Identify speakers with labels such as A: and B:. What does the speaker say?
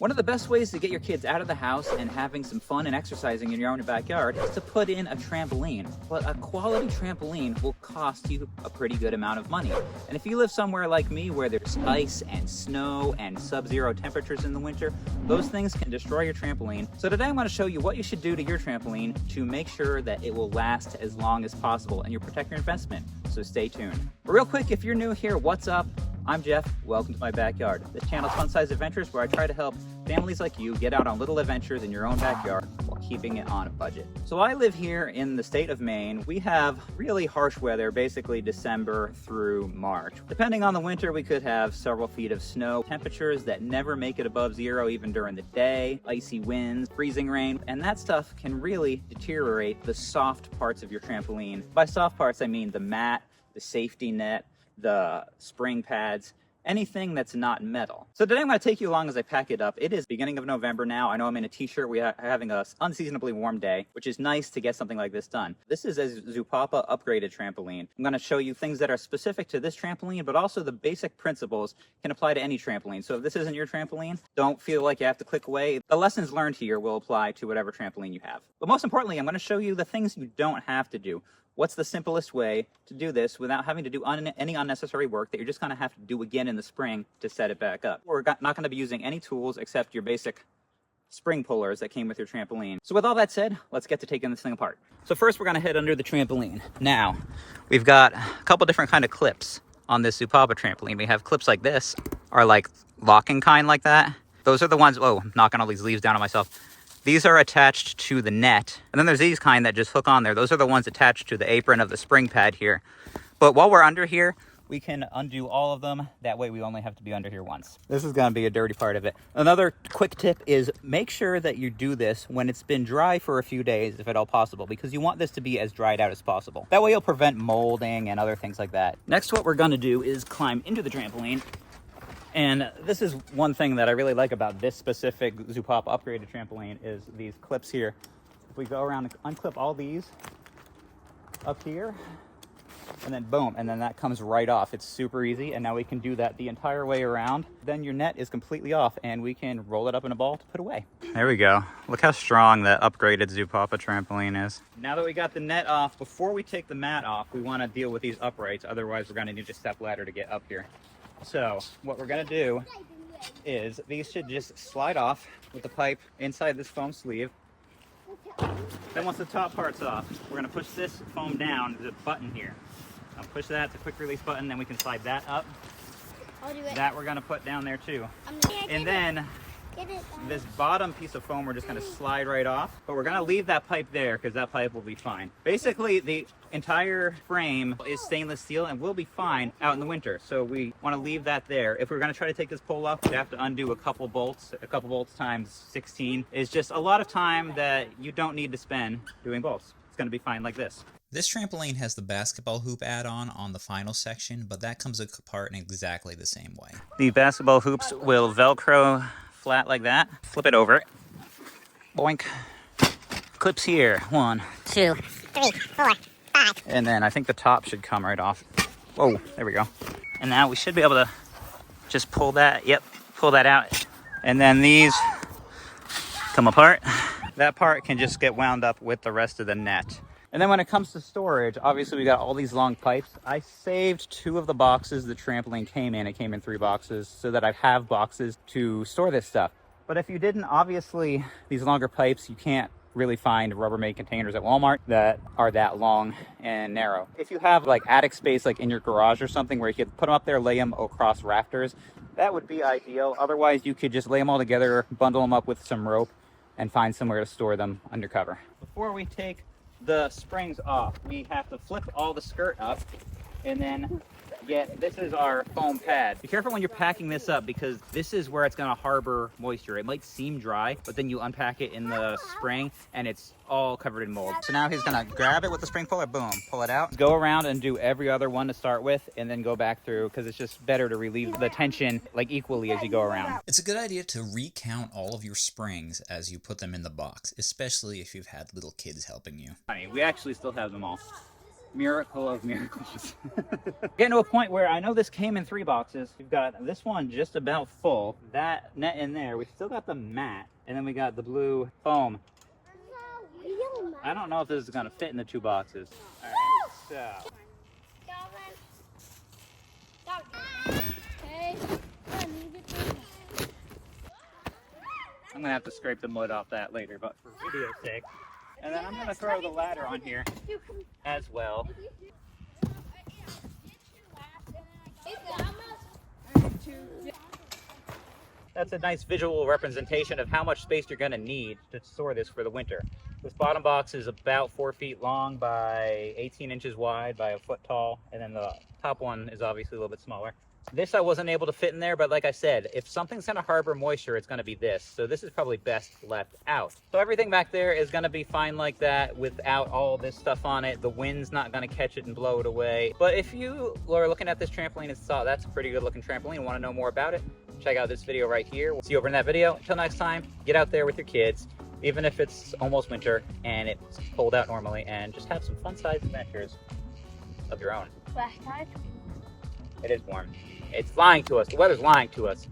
A: One of the best ways to get your kids out of the house and having some fun and exercising in your own backyard is to put in a trampoline. But a quality trampoline will cost you a pretty good amount of money. And if you live somewhere like me where there's ice and snow and sub-zero temperatures in the winter, those things can destroy your trampoline. So today I'm going to show you what you should do to your trampoline to make sure that it will last as long as possible and you protect your investment. So stay tuned. But real quick, if you're new here, what's up? I'm Jeff, welcome to my backyard. This channel is Fun Size Adventures, where I try to help families like you get out on little adventures in your own backyard while keeping it on a budget. So I live here in the state of Maine. We have really harsh weather, basically December through March. Depending on the winter, we could have several feet of snow, temperatures that never make it above zero even during the day, icy winds, freezing rain, and that stuff can really deteriorate the soft parts of your trampoline. By soft parts, I mean the mat, the safety net, the spring pads, anything that's not metal. So today I'm going to take you along as I pack it up. It is beginning of November now. I know I'm in a t-shirt. We are having a unseasonably warm day, which is nice to get something like this done. This is a Zupapa upgraded trampoline. I'm going to show you things that are specific to this trampoline, but also the basic principles can apply to any trampoline. So if this isn't your trampoline, don't feel like you have to click away. The lessons learned here will apply to whatever trampoline you have. But most importantly, I'm going to show you the things you don't have to do. What's the simplest way to do this without having to do any unnecessary work that you're just going to have to do again in the spring to set it back up? We're not going to be using any tools except your basic spring pullers that came with your trampoline. So with all that said, let's get to taking this thing apart. So first we're going to head under the trampoline. Now, we've got a couple different kind of clips on this Zupapa trampoline. We have clips like this, or like locking kind like that. Those are the ones, oh, I'm knocking all these leaves down on myself. These are attached to the net. And then there's these kind that just hook on there. Those are the ones attached to the apron of the spring pad here. But while we're under here, we can undo all of them. That way we only have to be under here once. This is gonna be a dirty part of it. Another quick tip is make sure that you do this when it's been dry for a few days, if at all possible, because you want this to be as dried out as possible. That way you'll prevent molding and other things like that. Next, what we're gonna do is climb into the trampoline. And this is one thing that I really like about this specific Zupapa upgraded trampoline is these clips here. If we go around and unclip all these up here, and then boom, and then that comes right off. It's super easy, and now we can do that the entire way around. Then your net is completely off, and we can roll it up in a ball to put away. There we go. Look how strong that upgraded Zupapa trampoline is. Now that we got the net off, before we take the mat off, we want to deal with these uprights. Otherwise, we're going to need a step ladder to get up here. So what we're going to do is these should just slide off with the pipe inside this foam sleeve. Then once the top part's off, we're going to push this foam down to the button here. I'll push that, it's a quick release button, then we can slide that up.
B: I'll do it.
A: That we're going to put down there too. And then this bottom piece of foam we're just going to slide right off, but we're going to leave that pipe there because that pipe will be fine. Basically, the entire frame is stainless steel and will be fine out in the winter, so we want to leave that there. If we're going to try to take this pole off, we have to undo a couple bolts. A couple bolts times 16 is just a lot of time that you don't need to spend doing bolts. It's going to be fine like this.
C: This trampoline has the basketball hoop add-on on the final section, but that comes apart in exactly the same way.
A: The basketball hoops will Velcro flat like that. Flip it over. Boink. Clips here. 1,
B: 2, 3, 4, 5.
A: and then I think the top should come right off. Whoa, there we go. And now we should be able to just pull that. Yep, pull that out. And then these come apart. That part can just get wound up with the rest of the net. And then when it comes to storage, obviously we got all these long pipes. I saved 2 of the boxes the trampoline came in. It came in 3 boxes so that I have boxes to store this stuff. But if you didn't, obviously these longer pipes, you can't really find Rubbermaid containers at Walmart that are that long and narrow. If you have like attic space like in your garage or something where you could put them up there, lay them across rafters, that would be ideal. Otherwise you could just lay them all together, bundle them up with some rope, and find somewhere to store them undercover. Before we take the springs off, we have to flip all the skirt up and then this is our foam pad. Be careful when you're packing this up because this is where it's going to harbor moisture. It might seem dry, but then you unpack it in the spring and it's all covered in mold. So now he's going to grab it with the spring puller, boom, pull it out, go around and do every other one to start with, and then go back through because it's just better to relieve the tension like equally as you go around.
C: It's a good idea to recount all of your springs as you put them in the box, especially if you've had little kids helping you.
A: I mean, we actually still have them all. Miracle of miracles. Getting to a point where I know this came in 3 boxes. We've got this one just about full. That net in there. We still got the mat. And then we got the blue foam. I don't know if this is going to fit in the 2 boxes. All right, so. I'm going to have to scrape the mud off that later, but for video's sake. And then I'm going to throw the ladder on here as well. That's a nice visual representation of how much space you're going to need to store this for the winter. This bottom box is about 4 feet long by 18 inches wide by a foot tall, and then the top one is obviously a little bit smaller. This I wasn't able to fit in there, but like I said, if something's going to harbor moisture, it's going to be this. So this is probably best left out. So everything back there is going to be fine like that without all this stuff on it. The wind's not going to catch it and blow it away. But if you are looking at this trampoline and saw that's a pretty good looking trampoline and want to know more about it, check out this video right here. We'll see you over in that video. Until next time, get out there with your kids, even if it's almost winter and it's cold out normally, and just have some fun-sized adventures of your own. It is warm. It's lying to us. The weather's lying to us.